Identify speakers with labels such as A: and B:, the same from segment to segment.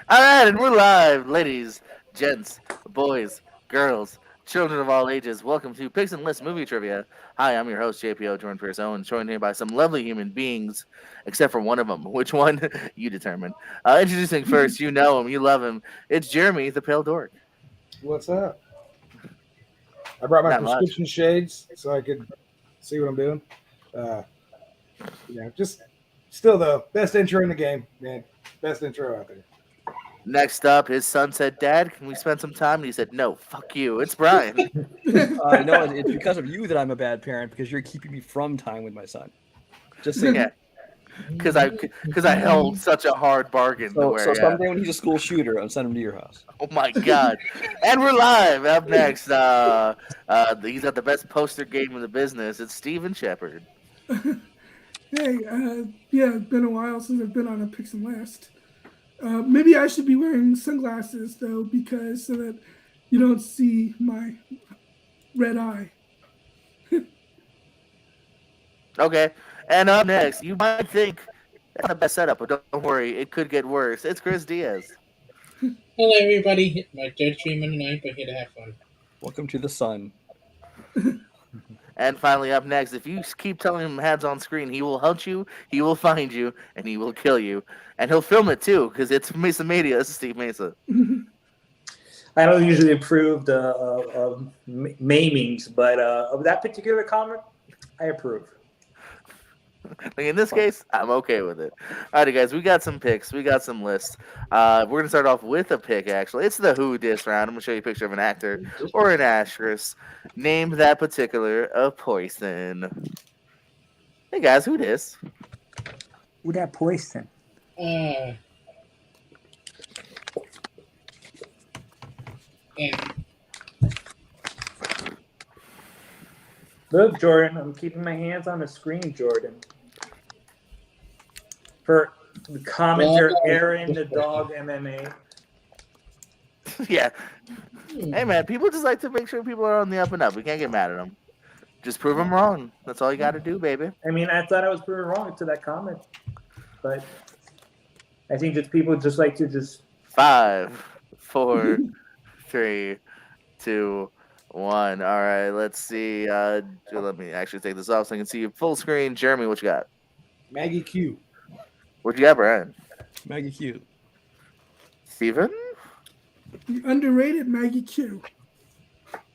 A: All right, and we're live, ladies, gents, boys, girls, children of all ages. Welcome to Pics and List Movie Trivia. Hi, I'm your host JPO, joined for his own, joined here by some lovely human beings, except for one of them. Which one you determine. Introducing first, you know him, you love him. It's Jeremy, the Pale Dork.
B: What's up? I brought my
A: Not much.
B: prescription shades so I could see what I'm doing. Uh, just still the best intro in the game, man. Best intro out there.
A: Next up, his son said, "Dad, can we spend some time?" And he said, "No, fuck you." It's Brian.
C: No, it's because of you that I'm a bad parent because you're keeping me from time with my son. Just saying.
A: Yeah, because I held such a hard bargain.
C: So someday when he's a school shooter, I'll send him to your house.
A: Oh my god! And we're live. Up next, he's got the best poster game in the business. It's Steven Shepard.
D: Hey, yeah, it's been a while since I've been on a Pics and List. Maybe I should be wearing sunglasses though, because so that you don't see my red eye.
A: Okay, and up next, you might think that's the best setup, but don't worry, it could get worse. It's Chris Diaz.
E: Hello, everybody. My third stream of the night, but here to have fun.
C: Welcome to the sun.
A: And finally, up next, if you keep telling him ads on screen, he will hunt you, he will find you, and he will kill you. And he'll film it too, because it's Mesa Media. This is Steve Mesa.
F: I don't usually approve the maimings, but of that particular comment, I approve.
A: Like in this case, I'm okay with it. All right, guys, we got some picks. We got some lists. We're going to start off with a pick, actually. It's the Who Dis round. I'm going to show you a picture of an actor or an actress. Name that particular a poison. Hey, guys, who dis?
G: Who that poison?
E: And
F: Look, Jordan, I'm keeping my hands on the screen, Jordan. For the commenter, Aaron, the dog, MMA.
A: Yeah. Hey, man, people just like to make sure people are on the up and up. We can't get mad at them. Just prove them wrong. That's all you got to do, baby.
F: I mean, I thought I was proven wrong to that comment, but I think that people just like to just
A: 5, 4, 3, 2, 1. All right, let's see. Let me actually take this off so I can see you full screen. Jeremy, what you got?
B: Maggie Q.
A: What you got, Brian?
C: Maggie Q.
A: Steven?
D: The underrated Maggie Q.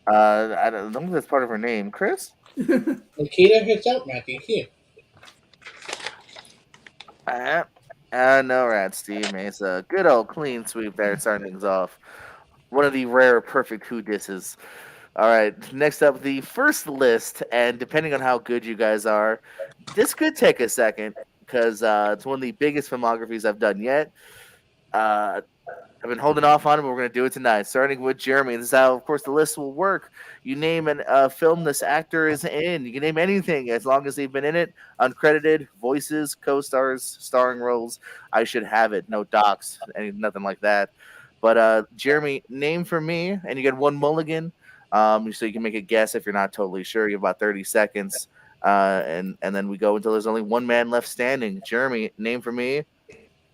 A: I don't think that's part of her name. Chris?
E: Nikita hits out Matthew here.
A: No, right, Steve Mesa. Good old clean sweep there, starting things off. One of the rare perfect who disses. All right, next up, the first list, and depending on how good you guys are, this could take a second because it's one of the biggest filmographies I've done yet. I've been holding off on it, but we're going to do it tonight. Starting with Jeremy. This is how, of course, the list will work. You name a film this actor is in. You can name anything as long as they've been in it. Uncredited, voices, co-stars, starring roles. I should have it. No docs, nothing like that. But Jeremy, name for me, and you get one mulligan. So you can make a guess if you're not totally sure. You have about 30 seconds. And then we go until there's only one man left standing. Jeremy, name for me.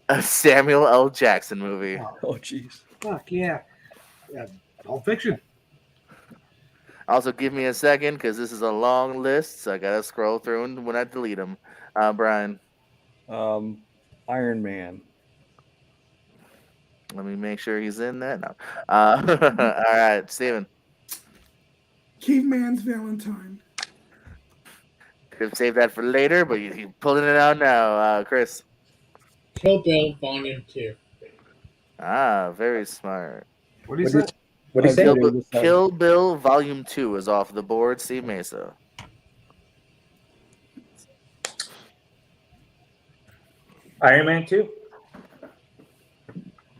A: A Samuel L. Jackson movie.
C: Oh, jeez.
B: Fuck yeah. All fiction.
A: Also, give me a second because this is a long list, so I gotta scroll through and when I delete them. Brian.
C: Iron Man.
A: Let me make sure he's in that. No. All right, Steven.
D: Caveman's Valentine.
A: Could have saved that for later, but you're pulling it out now. Chris.
E: Kill Bill Volume 2.
A: Very smart.
B: What do you say?
F: what do you say?
A: Kill Bill Volume 2 is off the board. Steve Mesa.
F: Iron Man 2.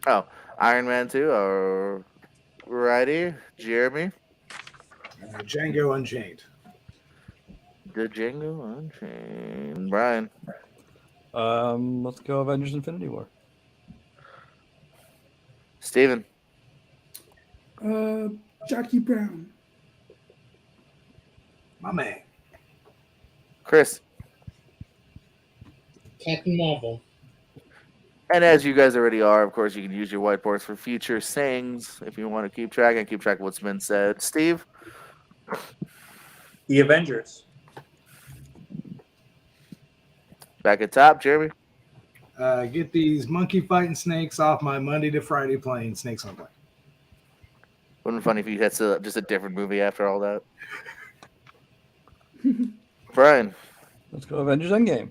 A: Oh, Iron Man 2. Alrighty. Jeremy.
B: Django Unchained.
A: The Django Unchained. Brian.
C: Let's go Avengers Infinity War.
A: Steven.
D: Jackie Brown.
B: My man.
A: Chris.
E: Captain Marvel.
A: And as you guys already are, of course, you can use your whiteboards for future sayings if you want to keep track of what's been said. Steve,
F: The Avengers.
A: back at top. Jeremy,
B: Get these monkey fighting snakes off my Monday to Friday plane. Snakes on plane.
A: wouldn't it be funny if you had just a different movie after all that? Brian,
C: Let's go Avengers Endgame.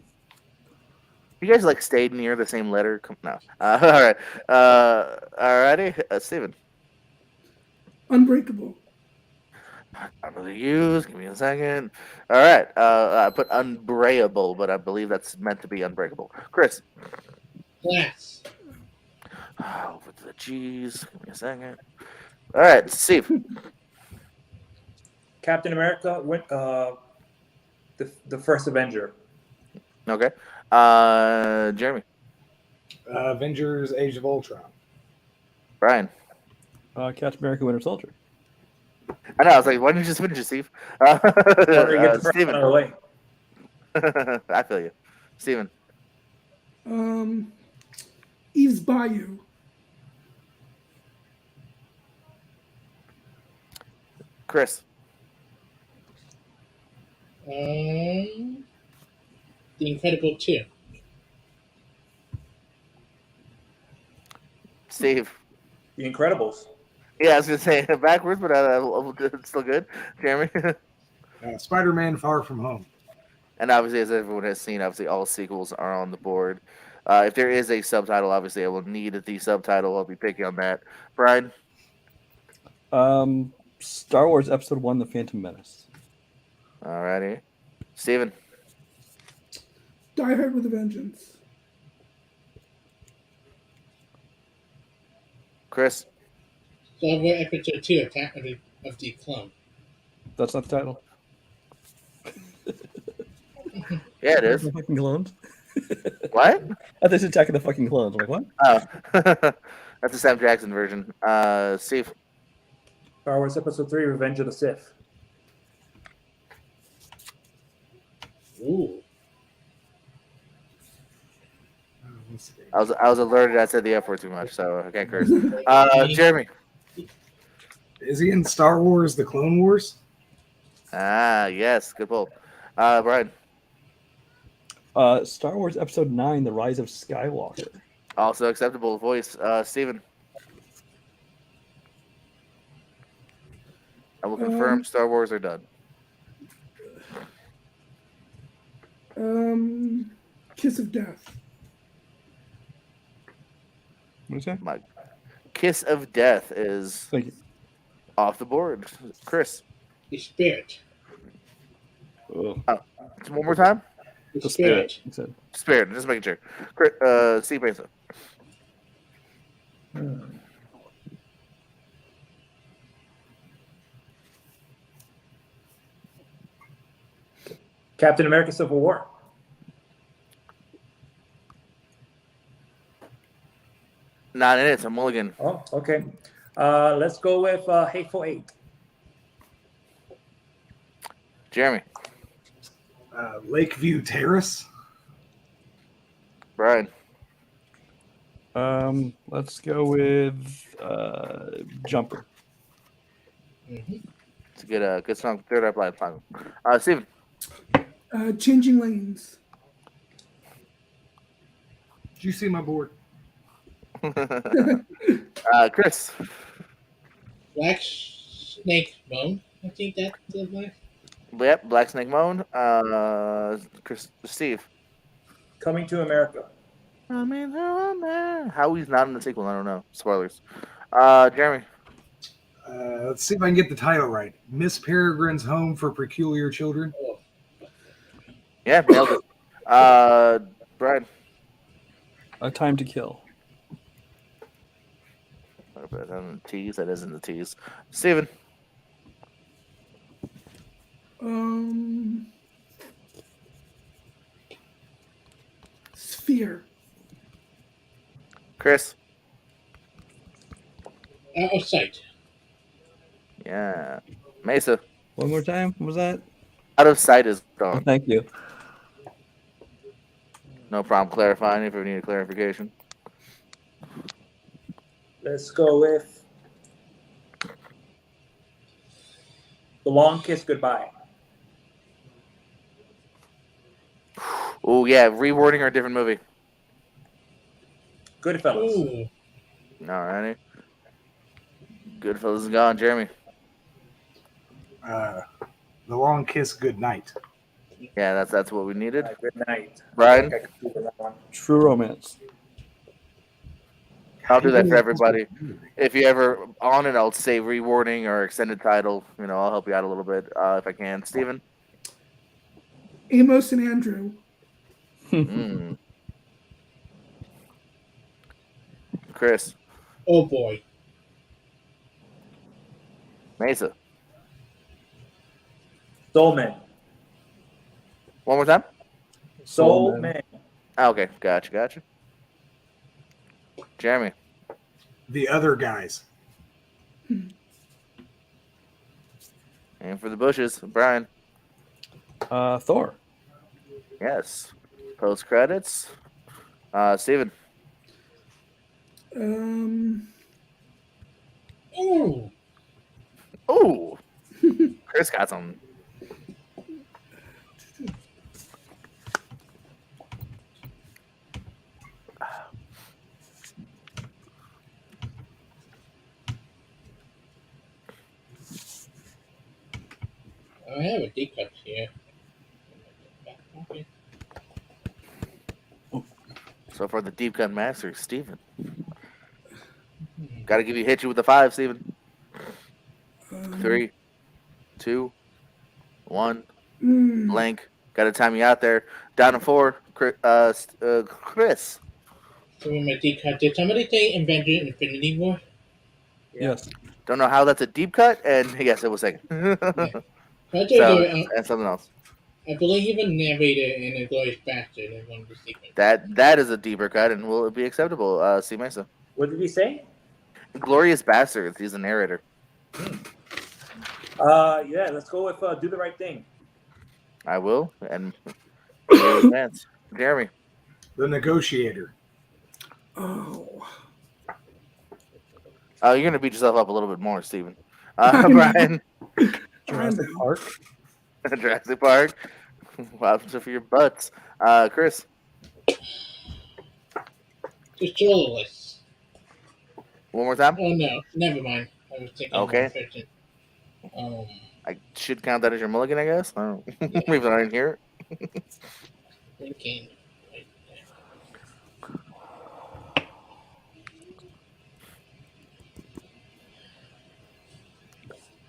A: you guys like stayed near the same letter? No. All right. Alrighty. Steven.
D: Unbreakable.
A: I'm gonna use. Give me a second. All right. I put unbrayable, but I believe that's meant to be unbreakable. Chris.
E: Glass.
A: Over to the G's. Give me a second. All right, Steve.
F: Captain America. The first Avenger.
A: Okay. Jeremy.
B: Avengers: Age of Ultron.
A: Brian.
C: Captain America Winter Soldier.
A: I know. I was like, why didn't you just finish it, Steve?
F: Get the first one out of the way.
A: I feel you. Steven.
D: Eve's Bayou.
A: Chris.
E: The Incredible 2.
A: Steve.
F: The Incredibles.
A: Yeah, I was gonna say backwards, but it's still good. Jeremy.
B: Spider-Man: Far From Home.
A: And obviously, as everyone has seen, obviously all sequels are on the board. If there is a subtitle, obviously I will need the subtitle. I'll be picking on that. Brian.
C: Star Wars Episode 1: The Phantom Menace.
A: Alrighty. Steven.
D: Die Hard with a Vengeance.
A: Chris.
E: Star Wars Episode 2, Attack of the Clone.
C: That's not the title.
A: Yeah, it is.
C: The fucking clones.
A: What?
C: I thought it's attacking the fucking clones. I'm like, what?
A: Oh. That's the Sam Jackson version. Steve.
F: Star Wars Episode 3: Revenge of the Sith.
E: Ooh.
A: I was alerted I said the F word too much, so I can't curse. Jeremy.
B: Is he in Star Wars: The Clone Wars?
A: Yes, good pull. Brian.
C: Star Wars Episode 9: The Rise of Skywalker.
A: Also acceptable voice. Steven. I will confirm Star Wars are done.
D: Kiss of Death.
C: What is that?
A: My Kiss of Death is
C: Thank you.
A: off the board. Chris.
E: The Spirit.
C: Oh,
A: One more time.
E: The
C: Spirit.
E: Spirit.
C: He said.
A: Spirit. Just making sure. Chris, Steve Mason.
F: Captain America: Civil War.
A: Not in it. It's a mulligan.
F: Oh, okay. Let's go with Hateful Eight.
A: Jeremy.
B: Lakeview Terrace.
A: Brian.
C: Let's go with Jumper.
E: Mm-hmm.
A: It's a good song. Third up line final. Steven.
D: Changing Lanes.
B: Did you see my board?
A: Chris.
E: Black Snake Bone. I think that's the black.
A: Yep, Black Snake Moan. Chris, Steve.
F: Coming to America.
A: How he's not in the sequel, I don't know. Spoilers. Jeremy.
B: Let's see if I can get the title right. Miss Peregrine's Home for Peculiar Children.
E: Oh,
A: Yeah, nailed it. Brian.
C: A Time to Kill.
A: I'll put it on the T's. That isn't the T's. Steven.
D: Sphere.
A: Chris.
E: Out of Sight.
A: Yeah. Mesa.
C: One more time. What was that?
A: Out of Sight is
C: Oh,
A: gone.
C: thank you.
A: No problem clarifying if we need a clarification.
F: Let's go with The Long Kiss Goodbye.
A: Oh yeah, rewording or a different movie.
F: Goodfellas.
E: Ooh.
A: Alrighty. Goodfellas is gone, Jeremy.
B: The Long Kiss Goodnight.
A: Yeah, that's what we needed.
F: Good night.
A: Brian?
F: I think I can do that one.
C: True Romance.
A: I'll do that for everybody. If you ever on it, I'll say rewarding or extended title. I'll help you out a little bit if I can. Steven?
D: Amos and Andrew.
A: Mm. Chris?
E: Oh boy.
A: Mesa?
F: Soul Man.
A: One more time?
F: Soul Man.
A: Oh, okay, gotcha. Jeremy?
B: The Other Guys.
A: And for the bushes, Brian?
C: Thor.
A: Yes. Post credits. Steven?
E: Ooh.
A: Ooh. Chris got some.
E: I have a deep cut here. Okay.
A: So for the deep cut master, Steven. Got to hit you with the 5, Steven. 3, 2, 1. Blank. Got to time you out there. Down to 4. Chris.
E: So with my deep cut, did somebody say Avengers Infinity War?
C: Yes.
A: Don't know how that's a deep cut, and yes, it was second.
E: I,
A: So, and something else.
E: I believe a narrator in a Glorious Bastard in one of the sequences.
A: That is a deeper cut, and will it be acceptable? C. Mesa.
F: What did he say?
A: Glorious Bastards. He's the narrator.
F: Yeah, let's go with Do the Right Thing.
A: I will, and advance. Jeremy.
B: The Negotiator.
D: Oh.
A: You're gonna beat yourself up a little bit more, Steven. Brian.
C: Jurassic Park.
A: Jurassic Park. What happens for your butts? Chris.
E: Just Journalists.
A: One more time.
E: Oh no, never mind. I was thinking
A: Okay.
E: fiction.
A: I should count that as your mulligan, I guess. I don't know. Even though I didn't hear it.
E: Thinking.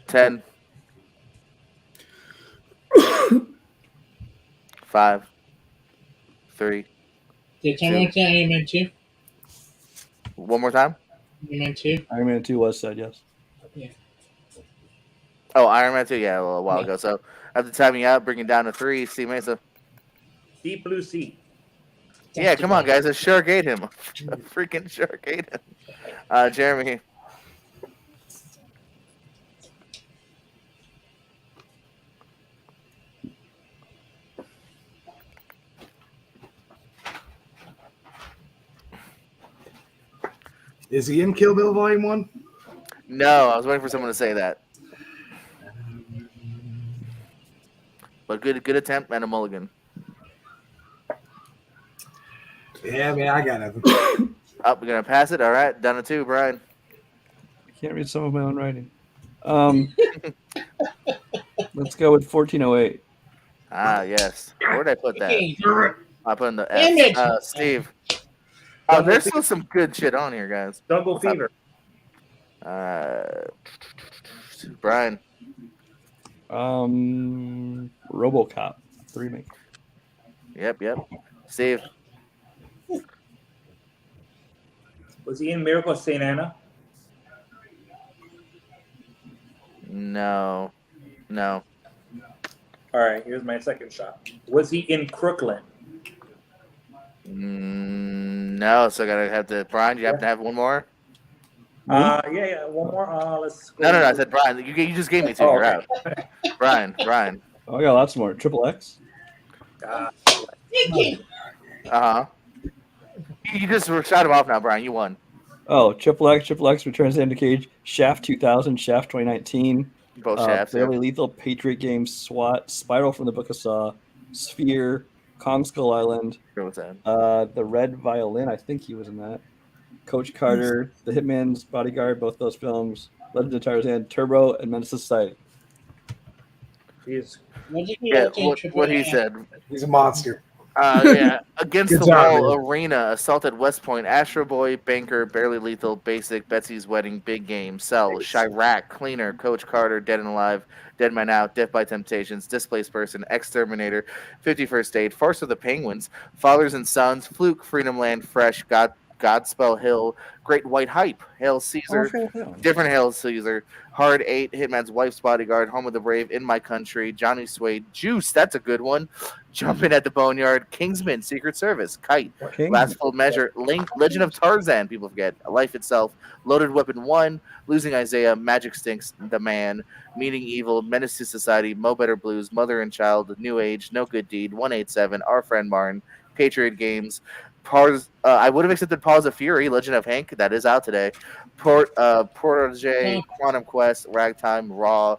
A: 10. 5. 3.
E: Did someone say Iron Man 2?
A: One more time.
E: Iron Man 2?
C: Iron Man 2 was said, yes.
A: Oh, Iron Man 2, yeah, a little while ago. So after timing out, bring it down to 3. Steve Mesa.
F: Deep Blue Sea.
A: Yeah, come on, guys. A shark ate him. A freaking shark ate him. Jeremy.
B: Is he in Kill Bill Volume 1?
A: No, I was waiting for someone to say that. But good attempt and a mulligan.
B: Yeah, man, I got nothing.
A: We're going to pass it. All right, down to 2, Brian.
C: I can't read some of my own writing. Let's go with 1408.
A: Ah, yes. Where did I put that?
E: Okay.
A: I put in the
E: Damn
A: F.
E: it.
A: Steve. Oh, there's still some good shit on here, guys.
F: Jungle Fever.
A: Brian.
C: RoboCop, the remake.
A: Yep. Steve.
F: Was he in Miracle of St. Anna?
A: No.
F: All right, here's my second shot. Was he in Crooklyn?
A: No, so I gotta have to. Brian, you have to have one more.
F: Yeah, one more. Let's go.
A: No. I said Brian. You just gave me 2. You're out. Brian.
C: Oh, I got lots more. Triple X.
E: Thinking.
A: You just shot him off now, Brian. You won.
C: Oh, Triple X returns to End Cage. Shaft 2000, Shaft 2019.
A: Both shafts. Yeah.
C: Barely Lethal, Patriot Games, SWAT, Spiral from the Book of Saw, Sphere, Kong Skull Island,
A: Sure was that.
C: The Red Violin. I think he was in that. Coach Carter, The Hitman's Bodyguard, both those films. Legend of Tarzan, Turbo, and Menace to Society.
F: Jeez.
E: What did he
A: Yeah,
E: obtain triple
A: what he
E: F?
A: said.
B: He's a monster.
A: Yeah, Against
B: Good
A: the
B: job,
A: Wall,
B: man.
A: Arena, Assault at West Point, Astro Boy, Banker, Barely Lethal, Basic, Betsy's Wedding, Big Game, Cell, Chirac, Cleaner, Coach Carter, Dead and Alive, Dead Man Out, Death by Temptations, Displaced Person, Exterminator, 51st Date, Farce of the Penguins, Fathers and Sons, Fluke, Freedom Land, Fresh, Godspell Hill, Great White Hype, Hail Caesar, Different Hail Caesar, Hard 8, Hitman's Wife's Bodyguard, Home of the Brave, In My Country, Johnny Suede, Juice, that's a good one, Jumping at the Boneyard, Kingsman, Secret Service, Kite, Last Full Measure, Link, Legend of Tarzan, people forget, Life Itself, Loaded Weapon 1, Losing Isaiah, Magic Stinks, The Man, Meeting Evil, Menace to Society, Mo Better Blues, Mother and Child, New Age, No Good Deed, 187, Our Friend Martin, Patriot Games, I would have accepted Paws of Fury, Legend of Hank, that is out today. Protege, Quantum Quest, Ragtime, Raw,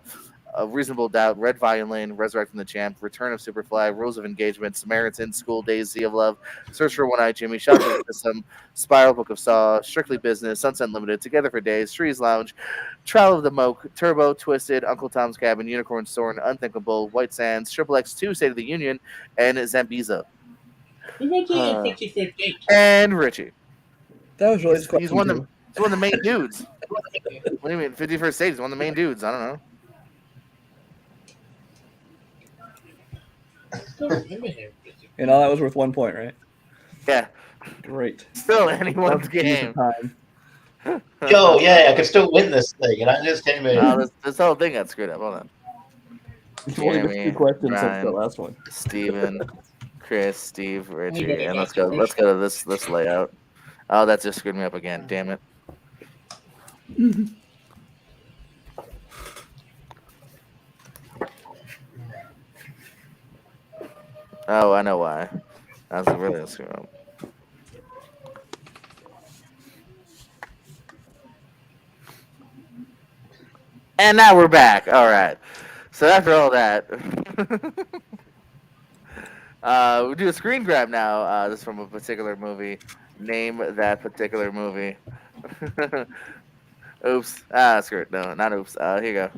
A: Reasonable Doubt, Red Violin, Resurrecting the Champ, Return of Superfly, Rules of Engagement, Samaritan, School Days, Sea of Love, Search for One Eye Jimmy, Shotgun System, Spiral Book of Saw, Strictly Business, Sunset Limited, Together for Days, Trees Lounge, Trial of the Moke, Turbo, Twisted, Uncle Tom's Cabin, Unicorn Soaring, Unthinkable, White Sands, Triple X2, State of the Union, and Zambiza.
E: Who wrote the 51st Date?
A: And Richie.
C: That was really
A: He's one of the main dudes. What do you mean? 51st State is one of the main dudes. I don't know.
E: I don't remember him.
C: And all that was worth 1 point, right?
A: Yeah.
C: Great.
A: Still anyone's
C: That was
A: game.
C: time.
H: Yo, yeah, I could still win this thing, and I just came in.
A: This whole thing got screwed up. Hold on.
C: It's only been
A: Jeremy,
C: 2 questions since
A: Ryan,
C: the last one.
A: Steven, Chris, Steve, Richie, and let's go to this layout. Oh, that just screwed me up again. Damn it. Oh, I know why. That's really a screw up. And now we're back. All right. So after all that, we do a screen grab now. This is from a particular movie. Name that particular movie. Oops. Screw it. No, not oops. Here you go.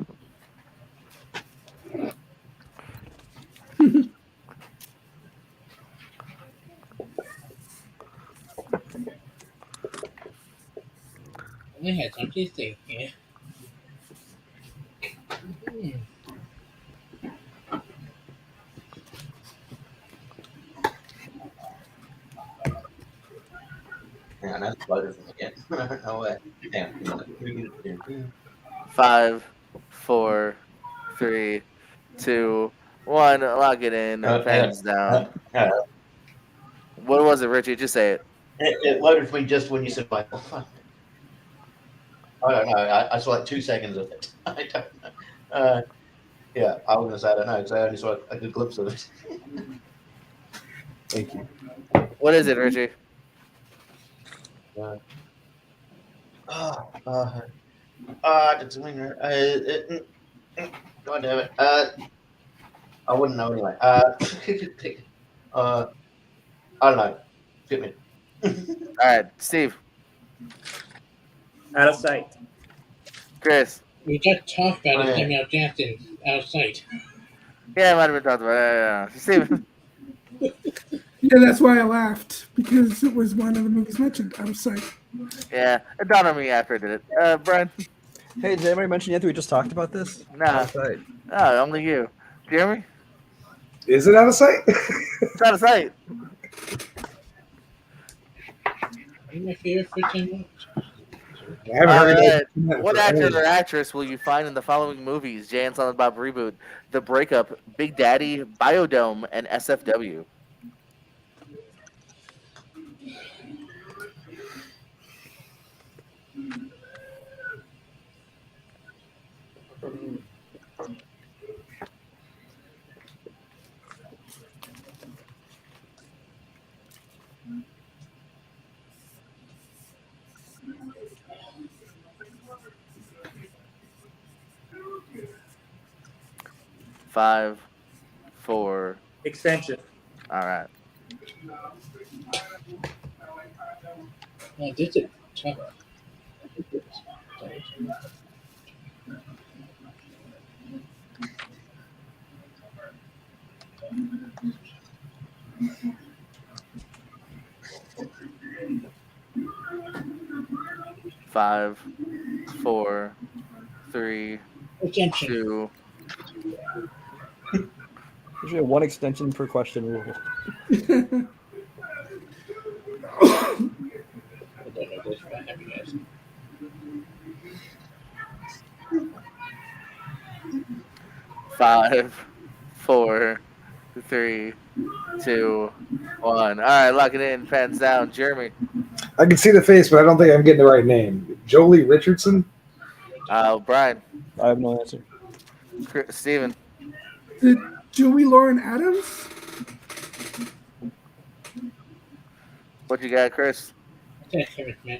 E: I had something to think here.
H: Yeah, that's better from again. No way. Damn.
A: 5, 4, 3, 2, 1. Lock it in. Pens down. What was it, Richie? Just say it.
H: It loaded for me just when you said Michael. I don't know. I saw like 2 seconds of it. I don't know. Yeah, I was gonna say I don't know because I only saw a good glimpse of it. Thank you.
A: What is it, Richie?
H: God damn it. I wouldn't know anyway. I don't know. Hit me.
A: All right, Steve,
F: Out of sight.
A: Chris.
E: We just talked about Samuel Jackson outside.
A: Yeah, I might have been talking about it. Yeah. Steve.
D: Yeah, that's why I laughed, because it was one of the movies mentioned. Out of sight.
A: Yeah, it dawned on me after I did it. Brian.
C: Hey, did anybody mention yet that we just talked about this?
A: Nah.
C: Outside.
A: Oh, only you. Jeremy?
B: Is it out of sight?
A: It's out of sight.
E: I'm my favorite for 10 months.
B: I haven't heard that.
A: What actor or actress will you find in the following movies? Jay and Silent Bob Reboot, The Breakup, Big Daddy, Biodome, and SFW? 5, 4.
F: Extension.
A: All right.
E: This is tough.
A: 5, 4, 3,
E: Extension.
A: 2.
C: Usually one extension per question rule.
E: I don't know this, but I have you guys.
A: 5, 4, 3, 2, 1. All right, lock it in. Pens down. Jeremy.
B: I can see the face, but I don't think I'm getting the right name. Jolie Richardson?
A: Brian.
C: I have no answer.
A: Steven.
D: Did Joey Lauren Adams?
A: What you got, Chris?
E: Thank you, man.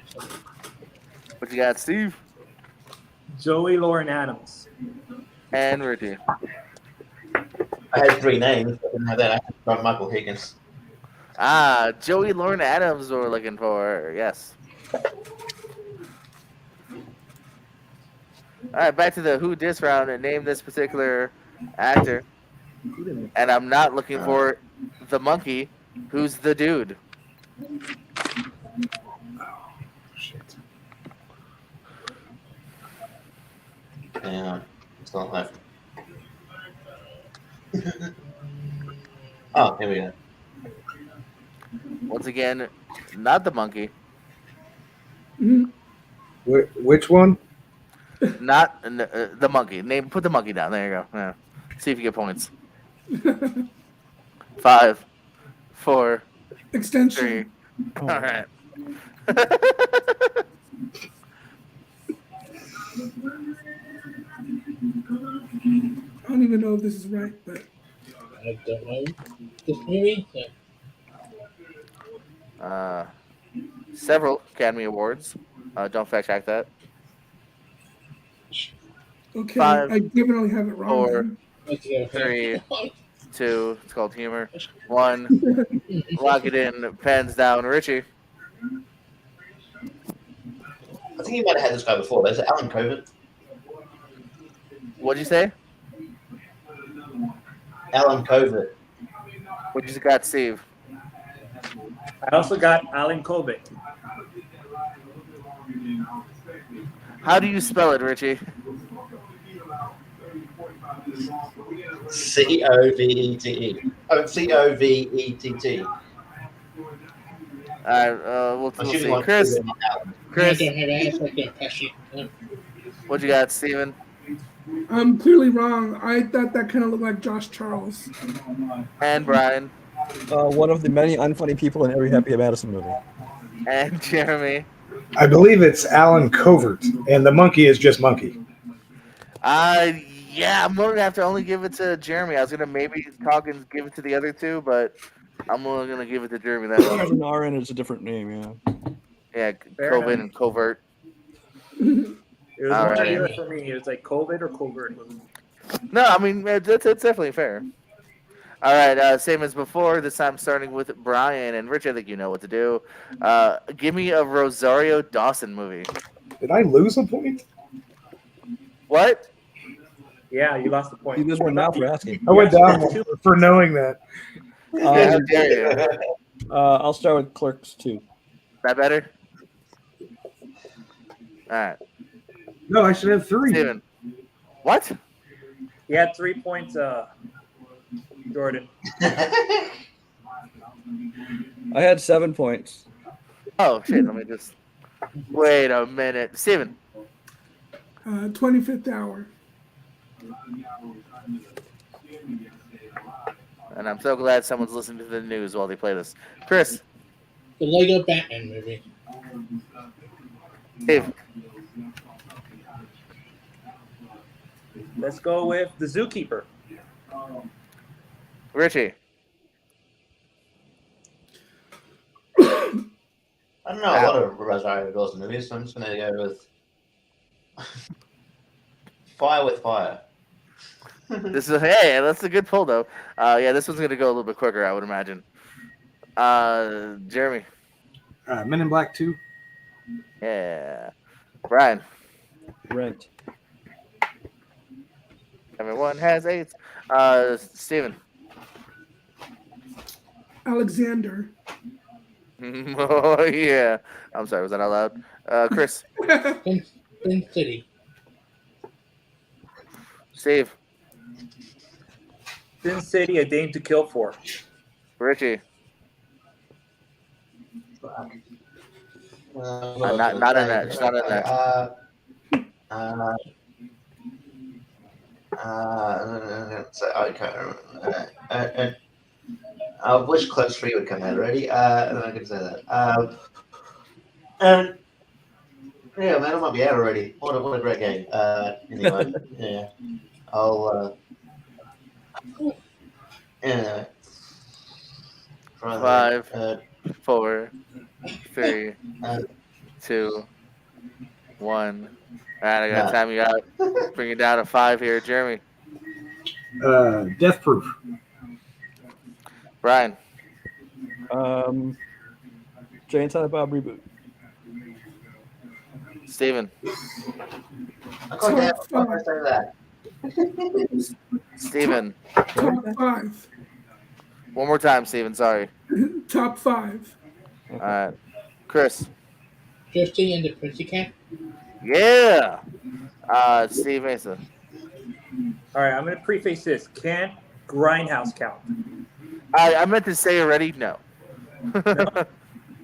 A: What you got, Steve?
F: Joey Lauren Adams.
A: And Richie.
H: I had 3 names. I didn't have that. I had Michael Higgins.
A: Joey Lauren Adams we're looking for. Yes. All right, back to the Who Dis round and name this particular actor. And I'm not looking for the monkey. Who's the dude?
B: Shit.
H: Yeah, it's not left. Oh, here we go.
A: Once again, not the monkey.
B: Which one?
A: Not the monkey. Put the monkey down. There you go. Yeah. See if you get points. 5, 4,
D: Extension.
A: 3. All right.
D: I don't even know if this is right, but
E: I don't know this movie. So.
A: Several Academy Awards. Don't fact check that.
D: okay.
A: 5,
D: I definitely have it wrong.
A: 4,
D: then.
E: Let's go.
A: 3, 2. It's called humor. 1. Lock it in. Pens down. Richie.
H: I think you might have had this guy before. Is it Alan Covert?
A: What'd you say?
H: Alan Covert.
A: What you got, Steve?
F: I also got Alan Kovic.
A: How do you spell it, Richie?
H: Covete. Oh, Covett.
A: We'll
H: I'm
A: see.
H: shooting one.
A: Chris. Chris.
E: I don't have ass like a passion.
A: What you got, Steven?
D: I'm clearly wrong. I thought that kind of looked like Josh Charles.
A: And Brian.
C: One of the many unfunny people in every Happy Madison movie.
A: And Jeremy.
B: I believe it's Alan Covert, and the monkey is just monkey.
A: Yeah, I'm going to have to only give it to Jeremy. I was going to maybe talk and give it to the other two, but I'm only going to give it to Jeremy that
C: It
A: one.
C: has an R in it, it's a different name, yeah.
A: Yeah,
F: Fair
A: COVID
F: enough.
A: and covert.
F: It was
A: All
F: one
A: right.
F: or the other for me. It was like COVID or covert.
A: No, I mean, it's definitely fair. All right, same as before. This time starting with Brian and Rich. I think you know what to do. Give me a Rosario Dawson movie.
B: Did I lose a point?
A: What?
F: Yeah, you lost the point.
C: You just went now for asking.
B: I went down
F: Yes.
B: for knowing that.
A: Yeah, how dare you?
C: I'll start with Clerks 2.
A: That better? All right,
B: No, I should have 3.
A: Steven. What?
F: He had 3 points, Jordan.
C: I had 7 points.
A: Oh shit! Let me just wait a minute, Steven.
D: 25th Hour.
A: And I'm so glad someone's listening to the news while they play this. Chris,
E: The Lego Batman movie.
A: Steve,
F: Let's go with The Zookeeper.
A: Richie.
H: I don't know a lot of Rosario Dawson movies, so I'm just going to go with Fire with Fire.
A: This is hey, that's a good pull though. Yeah, this one's gonna go a little bit quicker, I would imagine. Jeremy.
B: Men in Black 2.
A: Yeah. Brian.
C: Rent.
A: Everyone has AIDS. Steven.
D: Alexander.
A: Oh yeah. I'm sorry, was that out loud? Chris.
E: Sin City.
A: Steve.
F: Sin City, A Dame to Kill For.
A: Richie.
H: Not
A: not in that. Just not in that.
H: So I can't remember. I wish Close 3 would come out already. I'm not going to say that. And yeah, man, I might be out already. What a great game. Anyway, yeah. I'll. Yeah.
A: 5, 4, 3, 2, 1. Alright, I gotta time you out. Bring it down to 5 here, Jeremy.
B: Death Proof.
A: Brian.
C: Jay and Silent Bob reboot.
A: Steven.
H: I can't say that.
A: Steven.
D: Top 5.
A: One more time, Steven. Sorry.
D: Top 5.
A: Alright. Chris.
E: Drifting and the Pussycat.
A: Yeah. Steve Mesa.
F: All right, I'm going to preface this. Can Grindhouse count?
A: I meant to say already, no.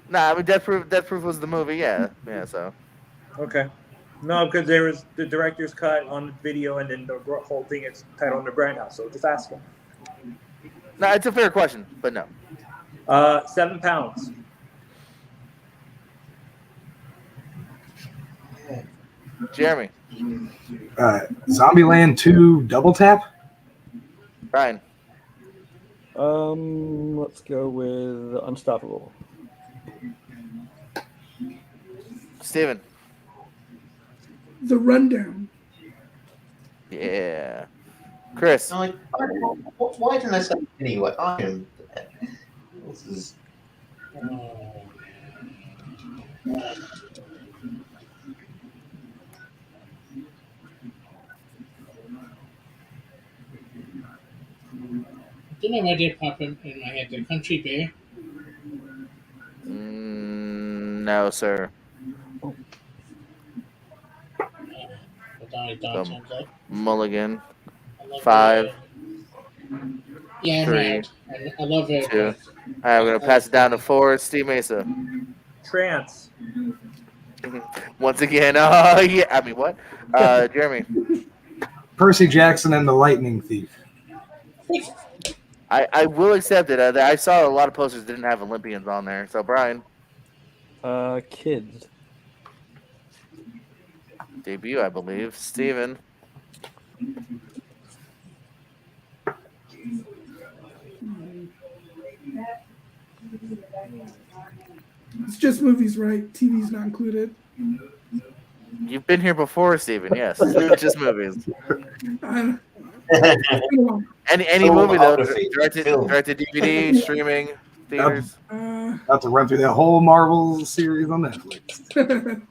A: Nah, I mean Death Proof was the movie, yeah. Yeah, so.
F: Okay. No, because there was the director's cut on video, and then the whole thing is titled The Grindhouse. So just ask him.
A: No, it's a fair question, but no.
F: 7 pounds.
A: Jeremy.
B: Zombieland 2 Double Tap.
A: Brian.
C: Let's go with Unstoppable.
A: Steven.
D: The Rundown.
A: Yeah. Chris.
H: No, why didn't I say it anyway? I am. This is.
E: Didn't have idea pop in my head. The Country Bear.
A: No, sir.
E: Time's up.
A: Mulligan.
E: I love
A: 5.
E: it. Yeah, I'm
A: 3,
E: out. I love it.
A: 2. All right, we're gonna pass it down to 4. Steve Mesa.
F: Trance.
A: Once again, oh yeah. I mean, what? Jeremy.
B: Percy Jackson and the Lightning Thief.
A: I will accept it. I saw a lot of posters that didn't have Olympians on there. So Brian.
C: Kids.
A: Debut, I believe. Steven.
D: It's just movies, right? TV's not included.
A: You've been here before, Steven. Yes. It's just movies. Any movie though, directed DVD, streaming, theaters.
B: About to run through that whole Marvel series on Netflix.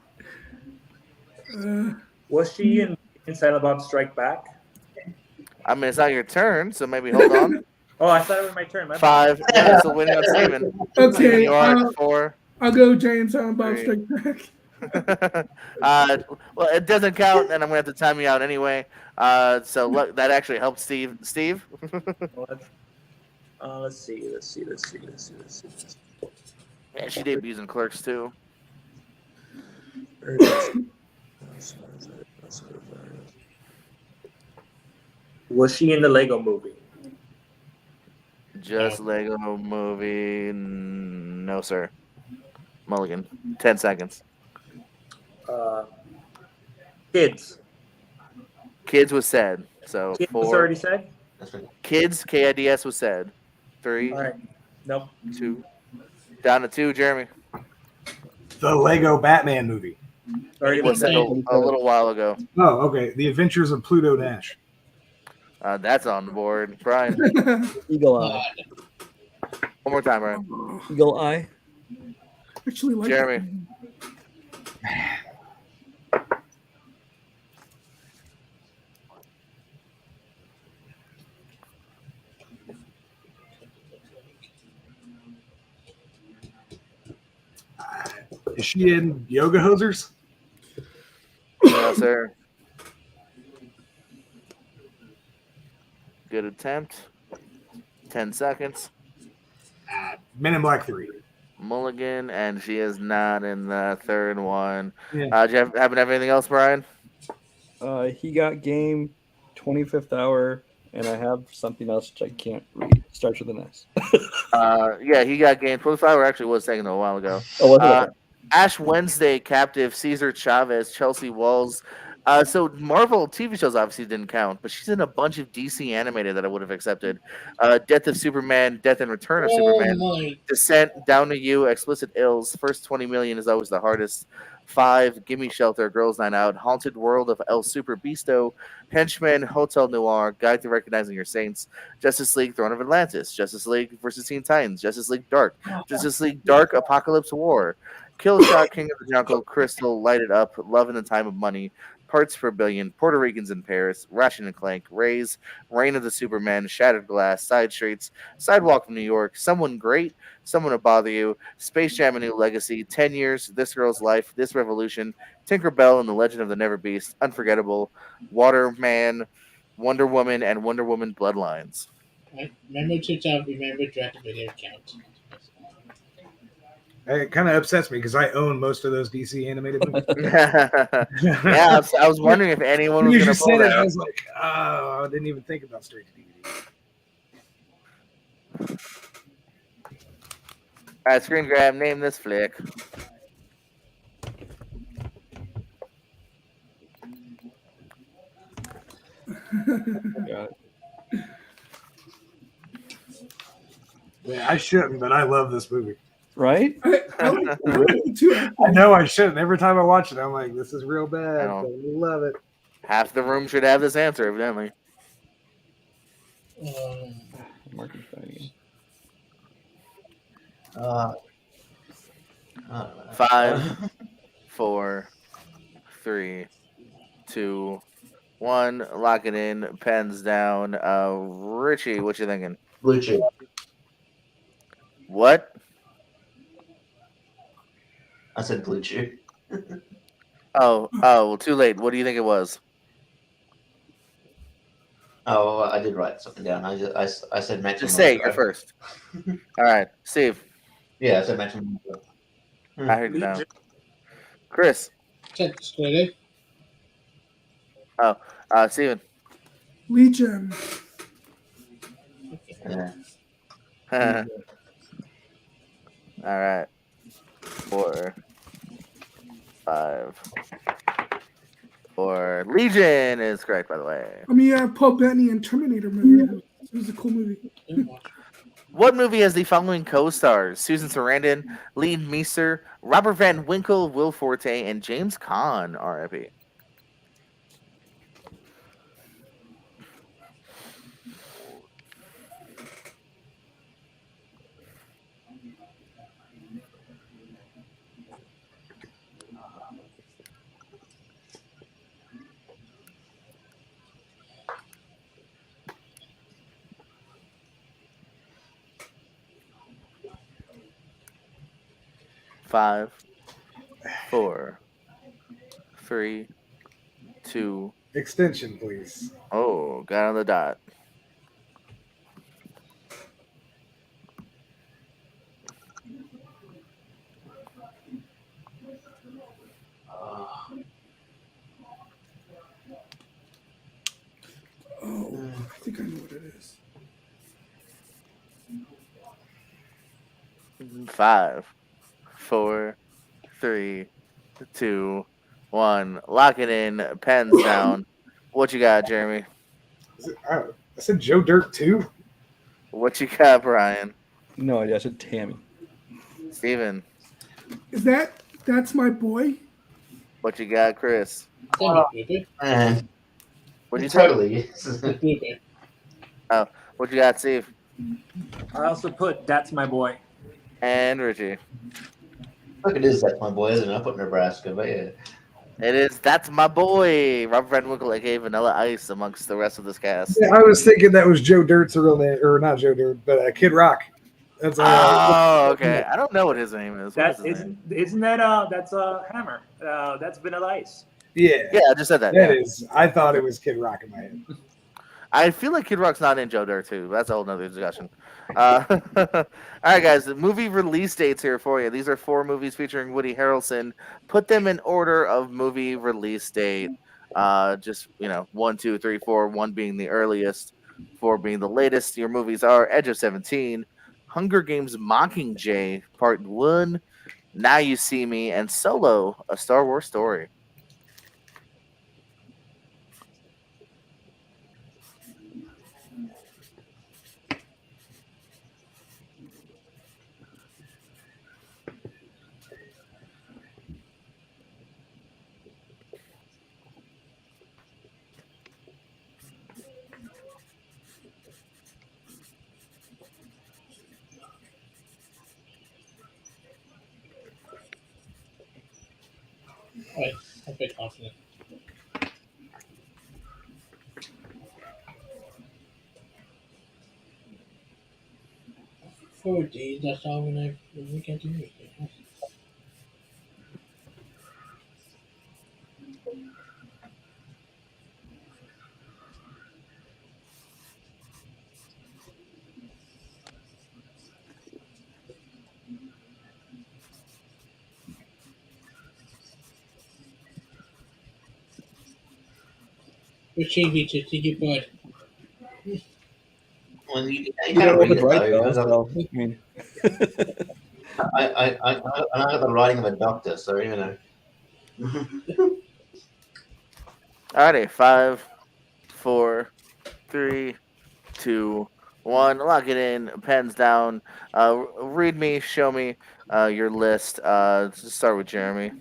F: Was she in Silent Bob Strike Back?
A: I mean, it's not your turn, so maybe hold on.
F: Oh, I thought it was my turn.
A: 5. Yeah, so winning on Steven.
D: Okay,
A: You are 4.
D: I'll go James on Bob
A: 3.
D: Strike Back.
A: Well, it doesn't count, and I'm gonna have to time you out anyway. So look, that actually helps Steve. Steve.
F: Let's see.
A: Yeah, she debuts in Clerks too.
F: Was she in the Lego movie?
A: Just Lego movie? No, sir. Mulligan. 10 seconds.
F: Kids.
A: Kids was said. So
F: Kids
A: 4.
F: was already said?
A: Kids, KIDS was said. 3.
F: All right. Nope.
A: 2. Down to 2, Jeremy.
B: The Lego Batman movie.
F: Already
A: Was
F: was
A: said a little while ago.
B: Oh, okay. The Adventures of Pluto Nash.
A: That's on the board. Brian,
C: Eagle Eye.
A: one more time, Brian.
D: Oh,
C: Eagle Eye.
D: actually like
A: Jeremy.
D: that one.
B: Is she in Yoga Hosers?
A: No, sir. Good attempt. 10 seconds.
B: Men in Black 3.
A: Mulligan, and she is not in the third one.
B: Yeah.
A: Do you happen to have anything else, Brian?
C: He got game, 25th hour, and I have something else which I can't read. Starts with an S.
A: Yeah, he got game. 25 actually was taken a while ago.
C: Oh, was it?
A: Ash Wednesday, Captive, Caesar Chavez, Chelsea Walls. So Marvel TV shows obviously didn't count, but she's in a bunch of DC animated that I would have accepted. Death of Superman, Death and Return of Superman,
E: my.
A: Descent, Down to You, Explicit Ills, First 20 Million is always the hardest. 5, Gimme Shelter, Girls Night Out, Haunted World of El Super Beasto, Henchman, Hotel Noir, Guide to Recognizing Your Saints, Justice League, Throne of Atlantis, Justice League versus Teen Titans, Justice League Dark, Justice League Dark, Apocalypse War, Killshot, King of the Jungle, Crystal, Light It Up, Love in the Time of Money, Parts per Billion, Puerto Ricans in Paris, Ratchet and Clank, Rays, Reign of the Supermen, Shattered Glass, Side Streets, Sidewalk of New York, Someone Great, Someone to Bother You, Space Jam: A New Legacy, 10 Years, This Girl's Life, This Revolution, Tinkerbell and the Legend of the Never Beast, Unforgettable, Waterman, Wonder Woman, and Wonder Woman Bloodlines.
E: Remember to remember direct video count.
B: It kind of upsets me because I own most of those DC animated movies.
A: Yeah, I was wondering if anyone
B: When
A: was
B: you
A: going to
B: just
A: pull
B: said it,
A: that.
B: I was like, oh, I didn't even think about straight to DVD.
A: All right, screen grab, name this flick.
C: Got it.
B: Yeah, I shouldn't, but I love this movie.
C: Right?
D: I like it too.
B: I know I shouldn't. Every time I watch it, I'm like, this is real bad.
A: I know.
B: But I love it.
A: Half the room should have this answer, evidently.
C: Market fighting.
H: I don't know.
A: 5, 4, 3, 2, 1. Lock it in. Pens down. Richie, what you thinking?
H: Blue chip.
A: What?
H: I said blue chip.
A: Oh, well, too late. What do you think it was?
H: Oh, I did write something down. I said Maximum.
A: Just say it. You're
H: Overdrive.
A: first. All right, Steve.
H: Yeah, I said Maximum. Overdrive.
A: I heard you now. Chris. Steven.
D: Legion.
H: Yeah.
A: All right. 4, 5, 4. Legion is correct, by the way.
D: I mean, yeah, Paul Bettany and Terminator movie. It was a cool movie.
A: What movie has the following co-stars? Susan Sarandon, Lee Meester, Robert Van Winkle, Will Forte, and James Caan, R.I.P. Five, 4, 3, 2.
B: Extension, please.
A: Oh, got on the dot.
D: Oh, I think I know what it is.
A: 5, 4, 3, 2, 1. Lock it in. Pens down. What you got, Jeremy?
B: I said Joe Dirt 2.
A: What you got, Brian?
C: No idea. I said Tammy.
A: Steven?
D: That's my boy?
A: What you got, Chris?
H: Man,
A: What you
H: totally.
A: say? Oh, what you got, Steve?
F: I also put That's My Boy.
A: And Richie.
H: Look, it is that's my boy, isn't it? I put Nebraska, but yeah.
A: It is That's My Boy, Robert Van Winkle, aka Vanilla Ice, amongst the rest of this cast.
B: Yeah, I was thinking that was Joe Dirt's real name, or not Joe Dirt, but Kid Rock. That's
A: Oh, okay. I don't know what his name is. What is
F: That
A: his name?
F: isn't that that's Hammer. That's Vanilla Ice.
B: yeah,
A: Yeah, I just said that.
B: that
A: Yeah.
B: is. I thought it was Kid Rock in my head.
A: I feel like Kid Rock's not in Joe Dirt too. But that's a whole nother discussion. All right, guys. The movie release dates here for you. These are 4 movies featuring Woody Harrelson. Put them in order of movie release date. Just 1, 2, 3, 4. 1 being the earliest, 4 being the latest. Your movies are Edge of 17, Hunger Games: Mockingjay Part 1, Now You See Me, and Solo: A Star Wars Story.
E: Right, I'm a bit confident. $4 that's all when we can do anything. Which TV to see your bud?
H: Well, you
C: You
H: can't
C: don't know if
H: read
C: it's
H: it
C: right
H: though.
C: though,
H: Because
C: so I mean,
H: I got the writing of a doctor, so you know.
A: Alrighty, 5, 4, 3, 2, 1. Lock it in. Pens down. Read me. Show me your list. Let's start with Jeremy.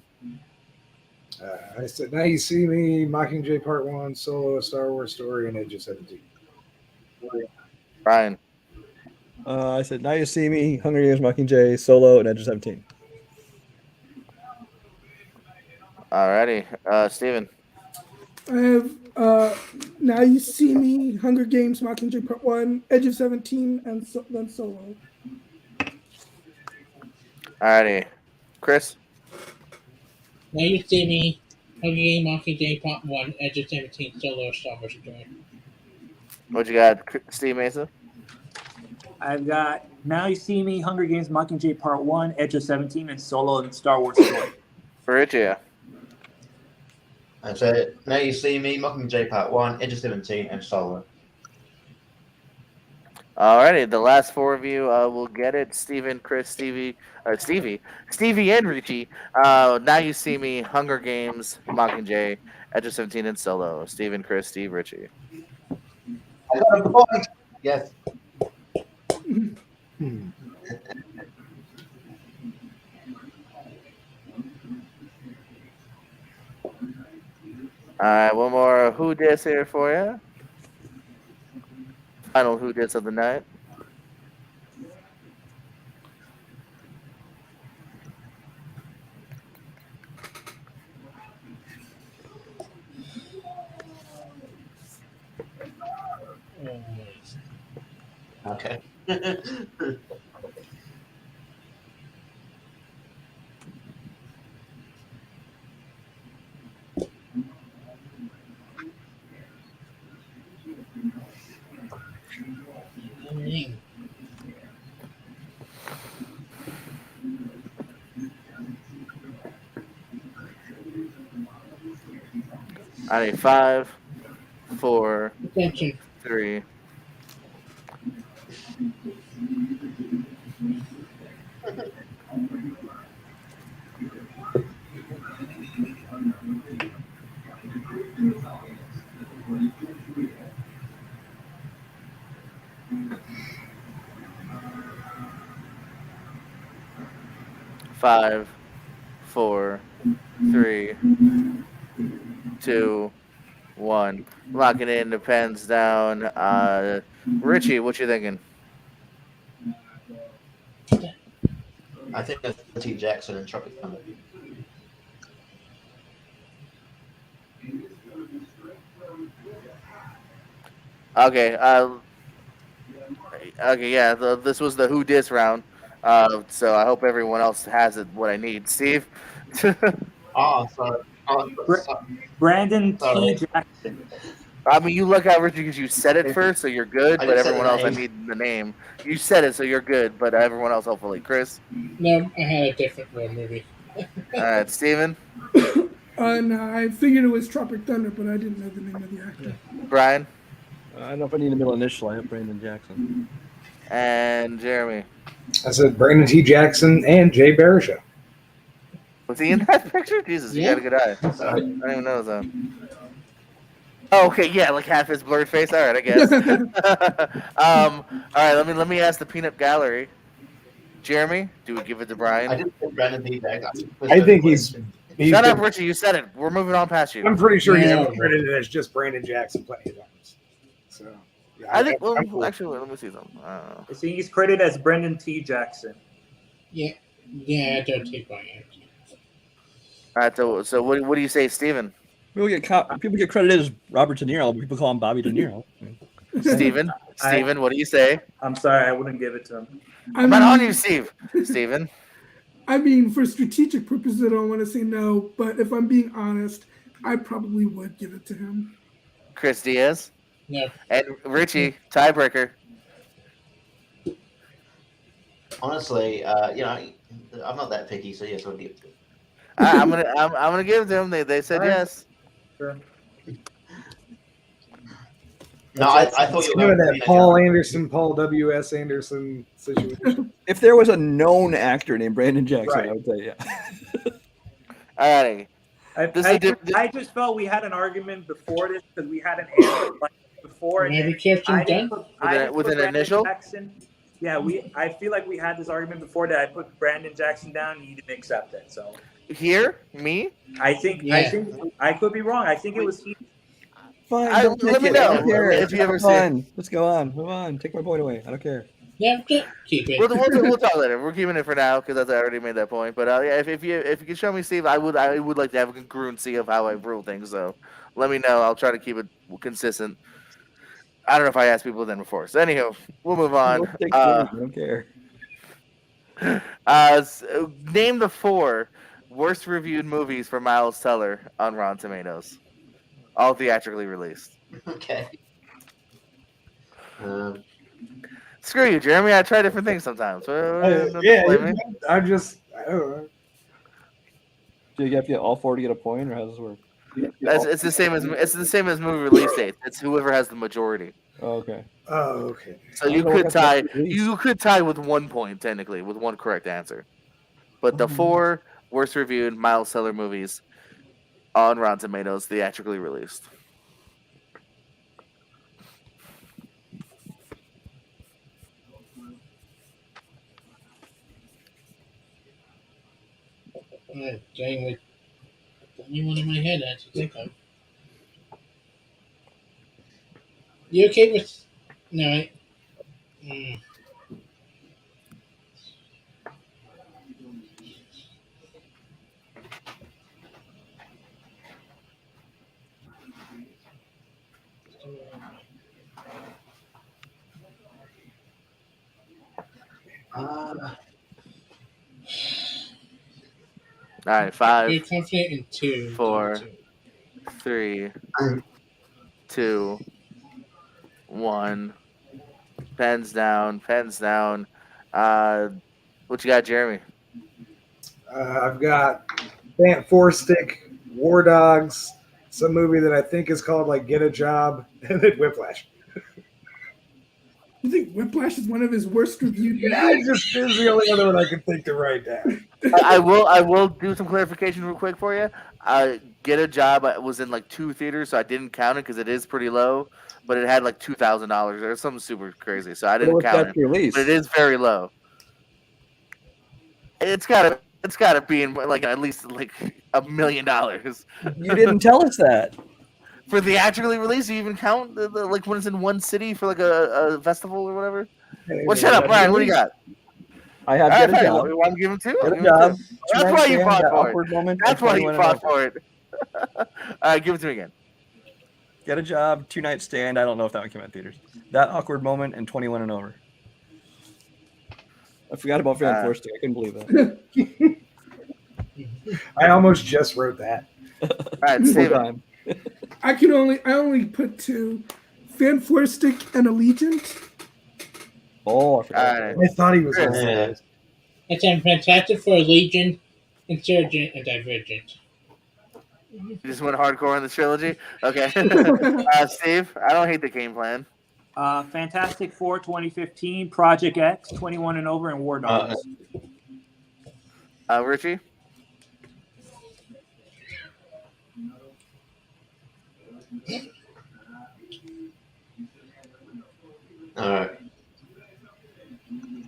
B: I said, Now You See Me, Mockingjay Part 1, Solo, A Star Wars Story, and Edge of 17.
A: Brian.
C: I said, Now You See Me, Hunger Games: Mockingjay, Solo, and Edge of 17.
A: Alrighty. Steven.
D: I have Now You See Me, Hunger Games, Mockingjay Part 1, Edge of 17, and then Solo.
A: Alrighty. Chris.
E: Now you see me. Hunger Game Mockingjay Part 1, Edge of 17, Solo, Star Wars Story.
A: What you got, Steve Mesa?
F: I've got Now You See Me, Hunger Games: Mockingjay Part 1, Edge of 17, and Solo and Star Wars Story.
A: Richie.
H: I said, Now You See Me, Mockingjay Part 1, Edge of 17, and Solo.
A: Alrighty, the last 4 of you will get it. Steven, Chris, Stevie, and Richie. Now You See Me, Hunger Games, Mockingjay, Edge of 17, and Solo. Steven, Chris, Steve, Richie.
H: I got a point. Yes.
B: Hmm.
A: Alright, one more Who Dis here for you. Final Who Dis of the night.
H: Okay.
A: Alright, 5, 4,
E: Attention.
A: 3. Five, 4, 3, 2, 1. Locking in the pens down. Richie, what you thinking?
H: I think that's T. Jackson and Tropic Thunder.
A: Okay. Okay. Yeah. This was the Who Dis round. So I hope everyone else has it. What I need, Steve.
H: Oh, sorry. Oh,
F: Br- Brandon
H: sorry.
F: T. Jackson.
A: I mean, you look out, Richie, because you said it first, so you're good.
H: I
A: But
H: just said
A: everyone
H: the
A: else, I
H: name.
A: need the name. You said it, so you're good. But everyone else, hopefully, Chris.
E: No, I had a different one movie.
A: All right, Steven,
D: And I figured it was Tropic Thunder, but I didn't know the name of the actor.
A: Brian,
C: I don't know if I need a middle initial. I have Brandon Jackson.
A: and Jeremy.
B: I said Brandon T. Jackson and Jay Baruchel.
A: Was he in that picture? Jesus, you
E: Yeah.
A: got a good eye. I
H: Sorry.
A: don't even know that. Oh, okay, yeah, like half his blurred face. All right, I guess. All right, let me ask the peanut gallery. Jeremy, do we give it to
H: I
A: Brian?
H: didn't say Brandon T. Jackson.
B: I think he's
A: Shut up,
B: been-
A: Richie. You said it. We're moving on past you.
B: I'm pretty sure he's
E: No.
B: been credited as just Brandon Jackson plenty of times. So yeah,
A: I think. Well,
B: I'm cool.
A: actually, let me see something.
F: I think he's credited as Brendan T. Jackson.
E: Yeah, I don't take my answer.
A: All right, so what do you say, Steven?
C: People get credited as Robert De Niro, but people call him Bobby De Niro.
A: Steven, what do you say?
F: I'm sorry, I wouldn't give it to him.
A: I'm not on you, Steve. Steven.
D: I mean, for strategic purposes, I don't want to say no, but if I'm being honest, I probably would give it to him.
A: Chris Diaz.
E: No.
A: And Richie, tiebreaker.
H: Honestly, I'm not that picky, so yes, I'll give it to him.
A: I'm gonna give it to them. They said
F: All right.
A: yes.
F: Sure.
H: No, I thought you were
B: Doing
H: going
B: that Paul Anderson, Paul W.S. Anderson situation.
C: If there was a known actor named Brandon Jackson,
B: Right.
C: I would say yeah.
A: Alrighty.
F: I just felt we had an argument before this because we had an answer like before. and
E: Maybe Kirsten
F: I didn't
E: Dunst?
F: put- I didn't
A: With
F: put
A: an
F: Brandon
A: initial?
F: Jackson. Yeah, I feel like we had this argument before that I put Brandon Jackson down and he didn't accept it. So
A: Here, me.
F: I think I could be wrong. I think it was he.
C: Fine,
A: Let me
C: I don't
A: know
C: care.
A: if you ever see
C: Fun. Let's go on. Move on. Take my point away. I don't care.
E: Yeah, keep it.
A: We'll talk later. We're keeping it for now because I already made that point. But yeah, if you can show me, Steve, I would like to have a congruency of how I rule things. So let me know. I'll try to keep it consistent. I don't know if I asked people then before. So anyhow, we'll move on.
C: I don't care.
A: Name the 4 worst reviewed movies for Miles Teller on Rotten Tomatoes, all theatrically released.
H: Okay.
A: Screw you, Jeremy. I try different things sometimes. Don't blame me.
B: I don't know.
C: Do you have to get all 4 to get a point, or how does this work?
A: It's the same as movie release dates. It's whoever has the majority.
C: Oh, okay.
B: Oh, okay.
A: So you could tie. You could tie with 1 point technically, with 1 correct answer. But the 4 worst reviewed Miles Teller movies on Rotten Tomatoes, theatrically released.
E: Going with the only one in my head I have to think of. You okay with? No.
A: All right, 5,
E: You're confident in 2.
A: 4, 3, 2, 1. Pens down. What you got, Jeremy?
B: I've got Four Stick, War Dogs, some movie that I think is called like Get a Job, and then Whiplash.
D: You think Whiplash is one of his worst reviewed
B: Yeah,
D: movies?
B: this is the only other one I can think to write down.
A: I will do some clarification real quick for you. Get a Job was in like 2 theaters, so I didn't count it because it is pretty low. But it had like $2,000 or something super crazy, so I didn't count it.
C: Release?
A: But it is very low. It's gotta be in like at least like $1 million.
C: You didn't tell us that.
A: For theatrically release, do you even count like when it's in one city for like a festival or whatever? Well, shut up, Brian. What do you got?
C: I have
A: All right,
C: Get a
A: fine.
C: Job.
A: You want to give him two? I'll
C: Get a
A: give him
C: Job.
A: two.
C: Two
A: That's
C: Night
A: why you
C: Stand,
A: fought
C: That
A: for it.
C: Awkward Moment,
A: That's
C: and
A: why you
C: 21 and
A: fought
C: Over.
A: for it. All right, give it to me again.
C: Get a Job, Two Night Stand. I don't know if that one came out in theaters. That Awkward Moment, and 21 and Over. I forgot about Van Forstig. I couldn't believe that.
B: I almost just wrote that.
A: All right,
C: Full
A: Steven.
C: time.
D: I only put two: Van Forstig and Allegiant.
C: Oh, I forgot.
A: All right.
B: I thought he was
A: Chris.
B: going to say this.
E: It's a Fantastic Four, Legion, Insurgent, and Divergent.
A: You just went hardcore in the trilogy? Okay. Steve, I don't hate the game plan.
G: Fantastic Four 2015, Project X, 21 and Over, and War Dogs.
A: Richie?
H: All right.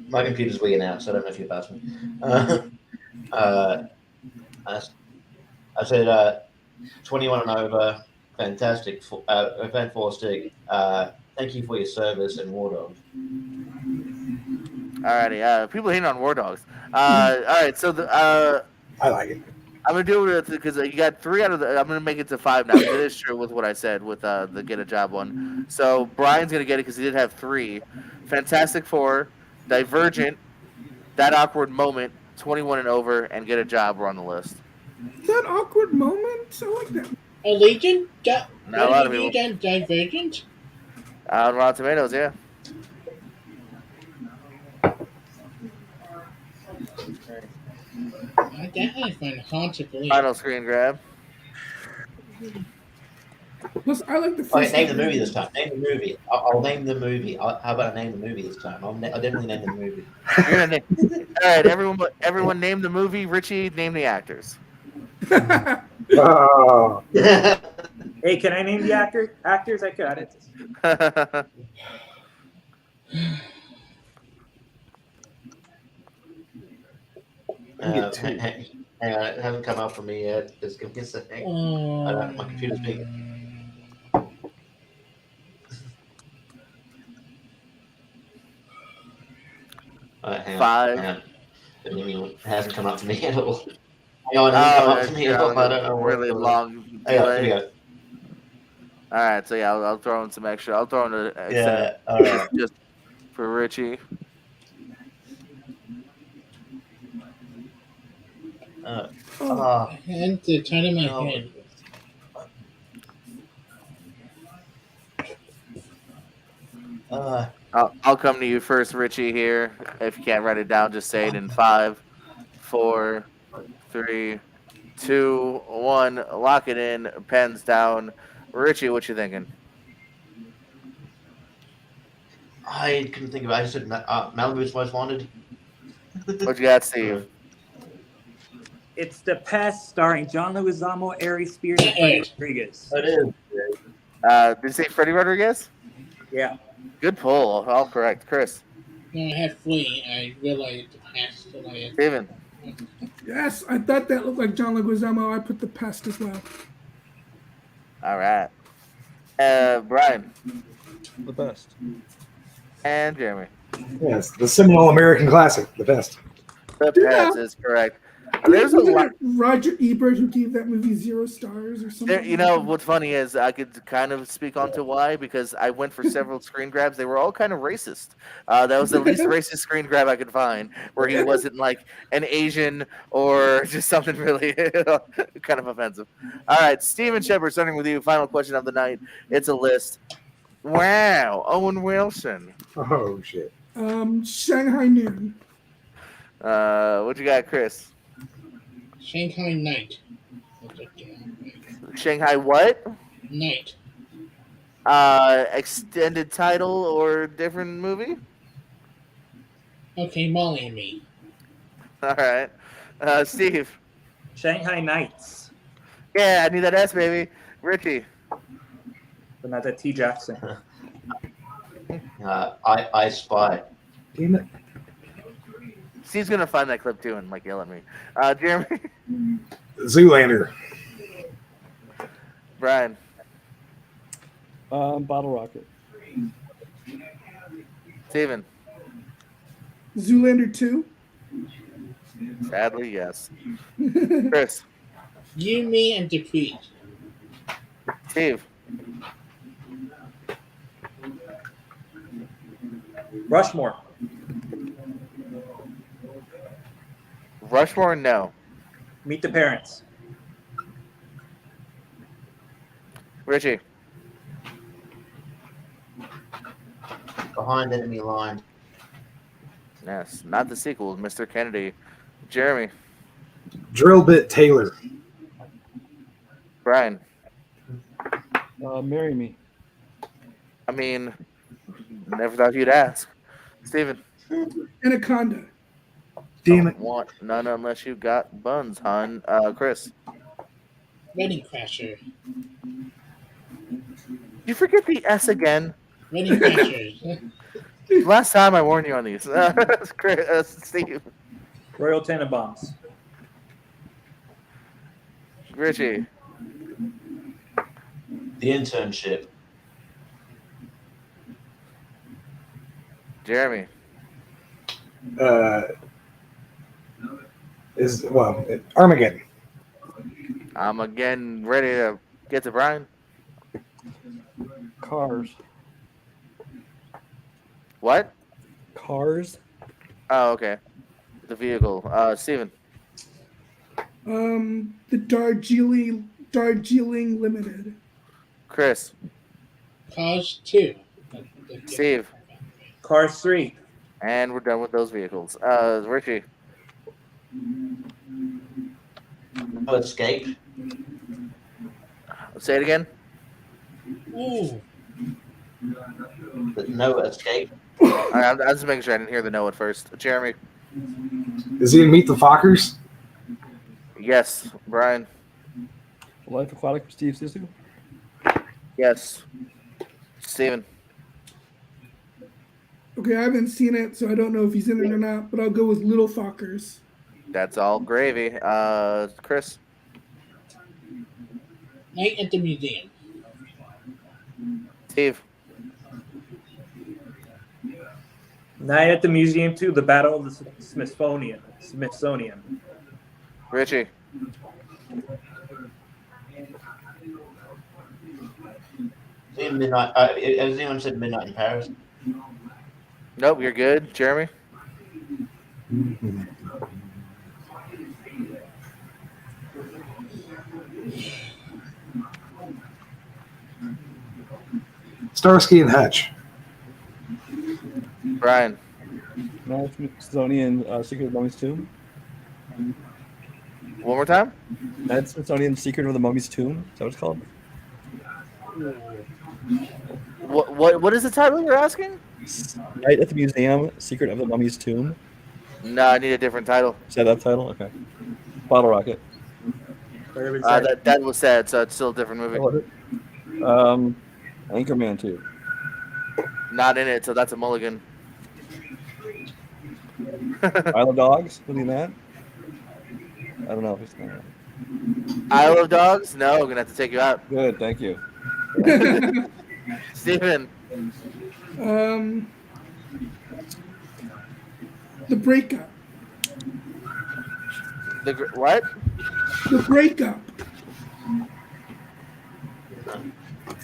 H: My computer's wigging out, so I don't know if you're about me. I said 21 and Over, Fantastic, Van Forstig. Thank you for your service and War Dogs.
A: Alrighty. People hating on War Dogs. All right. So
B: I like it.
A: I'm gonna do it because you got 3 out of the. I'm gonna make it to 5 now. 'Cause it is true with what I said with the Get a Job one. So Brian's gonna get it because he did have 3. Fantastic Four, Divergent, That Awkward Moment, 21 and Over, and Get a Job were on the list.
D: That awkward moment. I like that.
E: Legion?
A: Not a lot of people.
E: Divergent?
A: On Rotten Tomatoes, yeah.
E: I definitely find it hard to believe.
A: Final screen grab.
D: Plus, I like the
H: Okay,
D: first.
H: name the movie this time. Name the movie. I'll name the movie. How about I name the movie this time? I'll definitely name the movie.
A: You're gonna name. All right, everyone, name the movie. Richie, name the actors.
B: Oh,
G: Hey, can I name the actors? I got it.
H: Hang on, it hasn't come out for me yet. Just give me a second. My computer's being. Hang
A: 5.
H: on. It hasn't come out for me at all. Hang on, it hasn't come out for me at all. I don't know.
A: Really long
H: Hang on, here
A: delay.
H: we go.
A: All right, so yeah, I'll throw in some extra. I'll throw in an extra
H: Yeah, all right.
A: just for Richie.
E: And the turn of my
H: No.
E: head.
A: I'll come to you first, Richie. Here, if you can't write it down, just say it in 5, 4, 3, 2, 1. Lock it in. Pens down. Richie, what you thinking?
H: I couldn't think of it. I just said Malibu's Most Wanted.
A: What you got, Steve?
G: It's The Pest, starring John Leguizamo, Ari Spears, and Freddie Rodriguez.
H: It is.
A: Did you say Freddie Rodriguez?
G: Yeah.
A: Good pull. All correct. Chris.
E: No, I had Flea. I realized the past that I had.
A: Steven.
D: Yes, I thought that looked like John Leguizamo. I put the pest as well.
A: All right. Brian.
C: The best.
A: And Jeremy.
B: yes, the seminal American classic, the best.
A: The
D: Yeah.
A: pass is correct. There's a
D: Wasn't
A: lot.
D: it Roger Ebert who gave that movie 0 stars or something.
A: There, you know what's funny is I could kind of speak on to why, because I went for several screen grabs. They were all kind of racist. That was the least racist screen grab I could find, where he wasn't like an Asian or just something really kind of offensive. All right, Steven Shepard, starting with you. Final question of the night. It's a list. Wow, Owen Wilson.
B: Oh shit.
D: Shanghai Noon.
A: What you got, Chris?
E: Shanghai Night.
A: Shanghai what?
E: Night.
A: Extended title or different movie?
E: Okay, Molly and me.
A: All right. Steve.
G: Shanghai Nights.
A: Yeah, I need that S, baby. Richie.
G: But not that T. Jackson.
H: I Spy.
B: Damn it.
A: Steve's gonna find that clip too and like yell at me. Jeremy.
B: Zoolander.
A: Brian.
C: Bottle Rocket.
A: Steven.
D: Zoolander 2.
A: Sadly, yes. Chris.
E: You, Me, and Dupree.
A: Steve.
F: Rushmore.
A: Rushmore, no.
F: Meet the Parents.
A: Richie.
H: Behind enemy lines.
A: Yes, not the sequel, Mr. Kennedy. Jeremy.
B: Drill Bit Taylor.
A: Brian.
C: Marry Me.
A: I mean, never thought you'd ask. Steven.
D: Anaconda.
B: Damn it.
A: Don't want none unless you got buns, hon. Chris.
E: Wedding Crasher.
A: You forget the S again.
E: Wedding Crashers.
A: Last time I warned you on these. Steve.
F: Royal Tenenbaums.
A: Richie.
H: The Internship.
A: Jeremy.
B: Armageddon.
A: I'm again ready to get to Brian.
C: Cars.
A: What?
C: Cars.
A: Oh, okay. The vehicle. Steven.
D: The Darjeeling Limited.
A: Chris.
E: Cars 2.
A: Steve.
F: Cars 3.
A: And we're done with those vehicles. Richie.
H: No Escape.
A: Say it again.
E: Ooh.
H: No Escape.
A: I'm just making sure I didn't hear the no at first. Jeremy.
B: Is he in Meet the Fockers?
A: Yes. Brian.
C: Life Aquatic with Steve Zissou.
A: Yes. Steven.
D: Okay, I haven't seen it, so I don't know if he's in it or not, but I'll go with Little Fockers.
A: That's all gravy. Chris.
E: Night at the Museum.
A: Steve.
F: Night at the Museum 2. The Battle of the Smithsonian.
A: Richie.
H: Midnight. Has anyone said Midnight in Paris?
A: Nope, you're good. Jeremy.
B: Starsky and Hutch.
A: Brian.
C: Night Smithsonian Secret of the Mummy's Tomb.
A: One more time.
C: Night Smithsonian Secret of the Mummy's Tomb. Is that what it's called?
A: What is the title you're asking?
C: Night at the Museum, Secret of the Mummy's Tomb.
A: No, I need a different title.
C: Is that title? Okay. Bottle Rocket.
A: That was said, so it's still a different movie.
C: What was it? Anchorman 2.
A: Not in it, so that's a mulligan.
C: Isle of Dogs. Was he in that? I don't know if he's in that.
A: Isle of Dogs? No, I'm gonna have to take you out.
C: Good, thank you.
A: Steven.
D: The Breakup.
A: What?
D: The Breakup.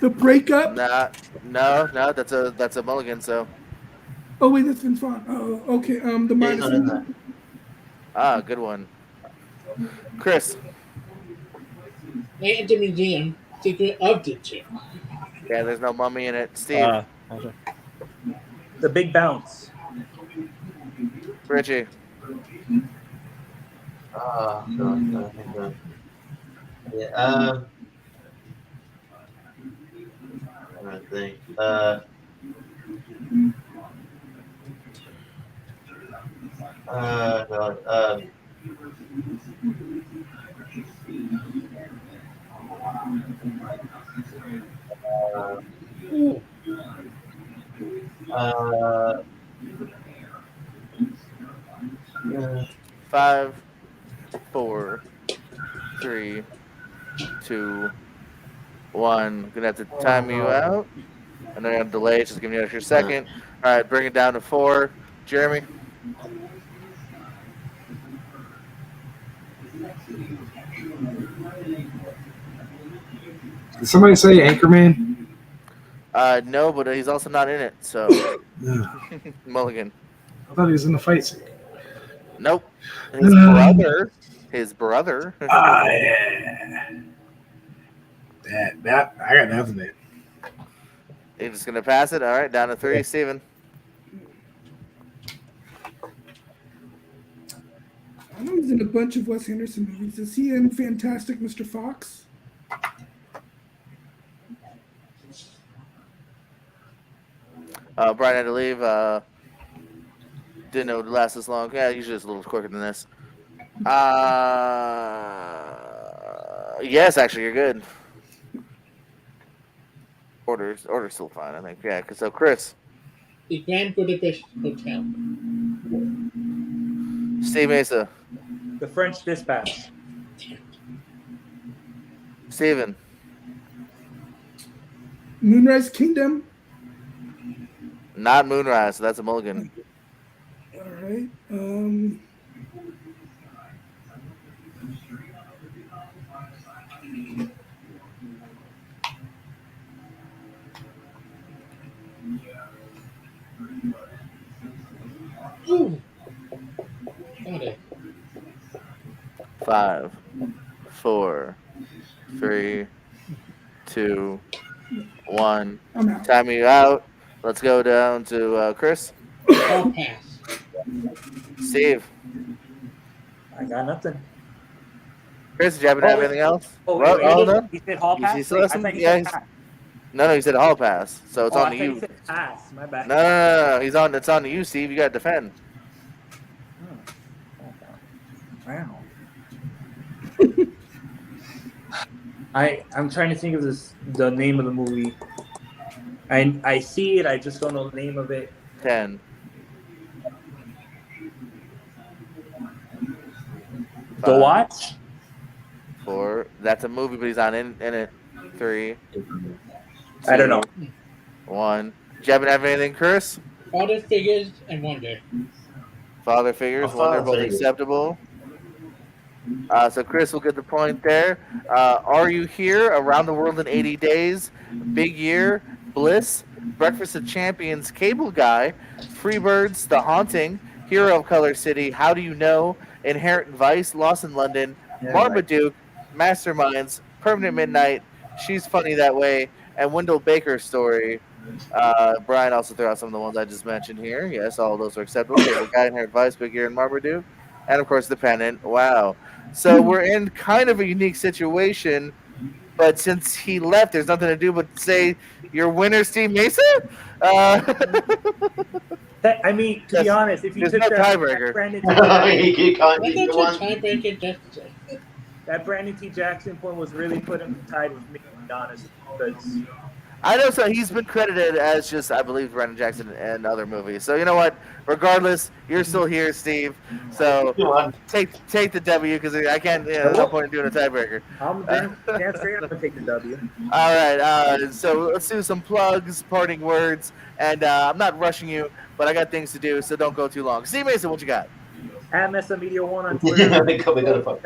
D: The Breakup.
A: No, that's a mulligan. So.
D: Oh wait, that's Vince Vaughn. Oh, okay. The
H: He's not in that.
A: Ah, good one. Chris.
E: Night at the Museum. Secret of the Tomb.
A: Yeah, there's no mummy in it. Steve.
C: Okay.
F: The Big Bounce.
A: Richie.
H: Oh, God. Yeah, I'm trying to think. God.
E: Ooh.
A: 5, 4, 3, 2, 1. Gonna have to time you out. And then delay. Just give me an extra second. All right, bring it down to 4. Jeremy.
B: Did somebody say Anchorman?
A: No, but he's also not in it. So Mulligan.
B: I thought he was in the fight scene.
A: Nope. His brother. His brother.
B: Yeah. That I got nothing there.
A: You're just gonna pass it. All right, down to 3.
B: Yeah.
A: Steven.
D: I know he's in a bunch of Wes Anderson movies. Is he in Fantastic Mr. Fox?
A: Brian had to leave. Didn't know it would last this long. Yeah, usually it's a little quicker than this. Yes, actually, you're good. Order's still fine, I think. Yeah, so Chris.
E: The Grand Budapest Hotel.
A: Steve Mesa.
F: The French Dispatch.
A: Steven.
D: Moonrise Kingdom.
A: Not Moonrise, so that's a mulligan.
D: All right.
E: Ooh. Got it.
A: 5, 4, 3, 2, 1.
D: I'm out.
A: Time you out. Let's go down to Chris.
E: Hall Pass.
A: Steve.
F: I got nothing.
A: Chris, did you happen to have anything else?
F: Oh,
A: Well,
F: wait,
A: hold on.
F: He said Hall
A: You
F: Pass?
A: see
F: Wait, I
A: Celeste?
F: thought you
A: Yeah,
F: said pass.
A: No, you said hall pass, so it's
F: Oh,
A: on
F: I
A: to
F: thought
A: you.
F: you said pass. My bad.
A: No. It's on to you, Steve. You got to defend.
F: Wow. I'm trying to think of the name of the movie. I see it. I just don't know the name of it.
A: 10. 5,
F: The Watch.
A: 4. That's a movie, but he's not in it. 3.
F: I don't know.
A: 1. Did you happen to have anything, Chris?
E: Father Figures and Wonder.
A: Father figures.
H: Oh,
A: Wonder,
H: Father
A: both
H: Figures.
A: acceptable. So Chris will get the point there. Are You Here? Around the World in 80 Days. Big Year. Bliss. Breakfast of Champions. Cable Guy. Freebirds. The Haunting. Hero of Color City. How Do You Know? Inherent Vice. Lost in London. Marmaduke. Masterminds. Permanent Midnight. She's Funny That Way. And Wendell Baker's Story. Brian also threw out some of the ones I just mentioned here. Yes, all of those are acceptable. Cable Guy, Inherent Vice, Big Year, and Marmaduke. And of course, The Pennant. Wow. So we're in kind of a unique situation, but since he left, there's nothing to do but say your winner, Steve Mesa.
F: I mean, to be honest, if you
A: There's
F: took
A: no
F: that
A: tiebreaker.
F: Brandon
H: You can't
E: Why
H: do
E: don't
H: the
E: you
H: one.
E: tiebreak it just
F: that Brandon T. Jackson point was really putting tied with me, to be honest. Because
A: I know, so he's been credited as just, I believe, Brandon Jackson and other movies. So you know what? Regardless, you're still here, Steve. So take the W because I can't. There's no point in doing a tiebreaker.
F: I'm damn straight I'm gonna take the W.
A: All right. So let's do some plugs, parting words, and I'm not rushing you, but I got things to do, so don't go too long. Steve Mason, what you got?
F: At Mesa Media 1 on Twitter.
H: We got a fuck.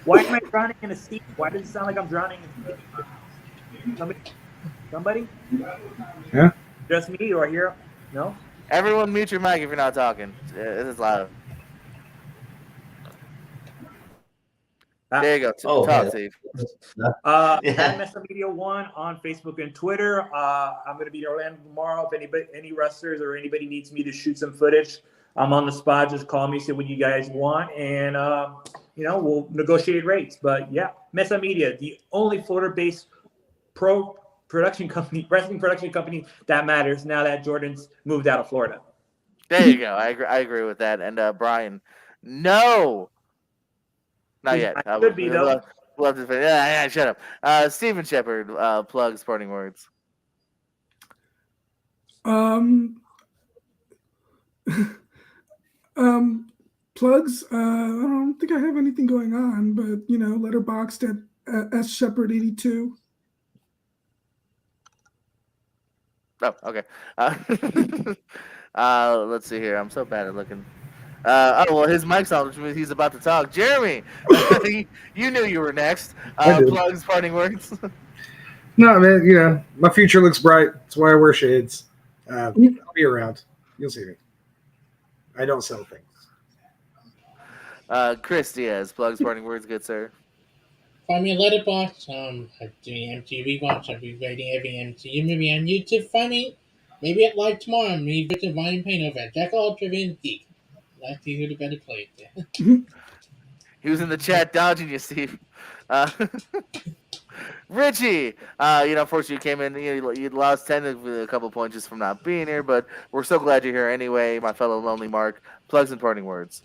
F: Why am I drowning in a sea? Why does it sound like I'm drowning in a sea? Somebody?
B: Yeah.
F: Just me or here? No?
A: Everyone mute your mic if you're not talking. It is loud. There you go.
H: Oh,
A: Talk,
H: yeah.
A: Steve.
F: At Mesa Media 1 on Facebook and Twitter. I'm going to be in Orlando tomorrow. If any wrestlers or anybody needs me to shoot some footage, I'm on the spot. Just call me, say what you guys want, and we'll negotiate rates. But yeah, Mesa Media, the only Florida-based pro production company, wrestling production company that matters now that Jordan's moved out of Florida.
A: There you go. I agree with that. And Brian, no, not yet.
F: Could be though.
A: We'll have to finish. Yeah, shut up. Steven Shepard, plugs, parting words.
D: Plugs. I don't think I have anything going on, but Letterboxd S Shepherd 82.
A: Oh, okay. Let's see here. I'm so bad at looking. Oh well, his mic's on, which means he's about to talk. Jeremy, you knew you were next.
B: I did.
A: Plugs, parting words.
B: No, man, my future looks bright. That's why I wear shades. I'll be around. You'll see me. I don't sell things.
A: Chris Diaz, plugs, parting words, good sir.
E: Find me a letterbox. I'm doing MTV watch. I'll be rating every MCU movie on YouTube. Find me maybe at live tomorrow. I'm revisiting Volume Paint over at Jack Ultravian Geek. Let's see who the better play it there.
A: He was in the chat dodging you, Steve. Richie, unfortunately you came in, you lost 10 with a couple points just from not being here, but we're so glad you're here anyway, my fellow Lonely Mark. Plugs and parting words.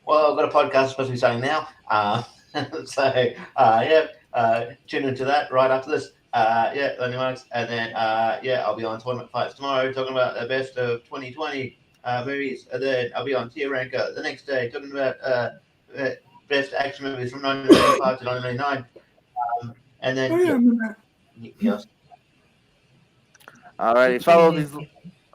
H: Well, I've got a podcast supposed to be starting now. Tune into that right after this. Lonely Marks. And then, I'll be on Tournament Fights tomorrow talking about the best of 2020 movies. And then I'll be on Tier Ranker the next day talking about best action movies from 1995 to 1999. And then, yes.
A: Alrighty, follow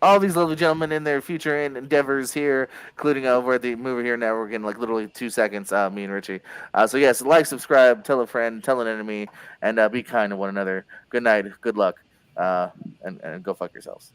A: all these lovely gentlemen in their future endeavors here, including over at the Movie Here Network in like literally 2 seconds, me and Richie. So yes, like, subscribe, tell a friend, tell an enemy, and be kind to one another. Good night, good luck, and go fuck yourselves.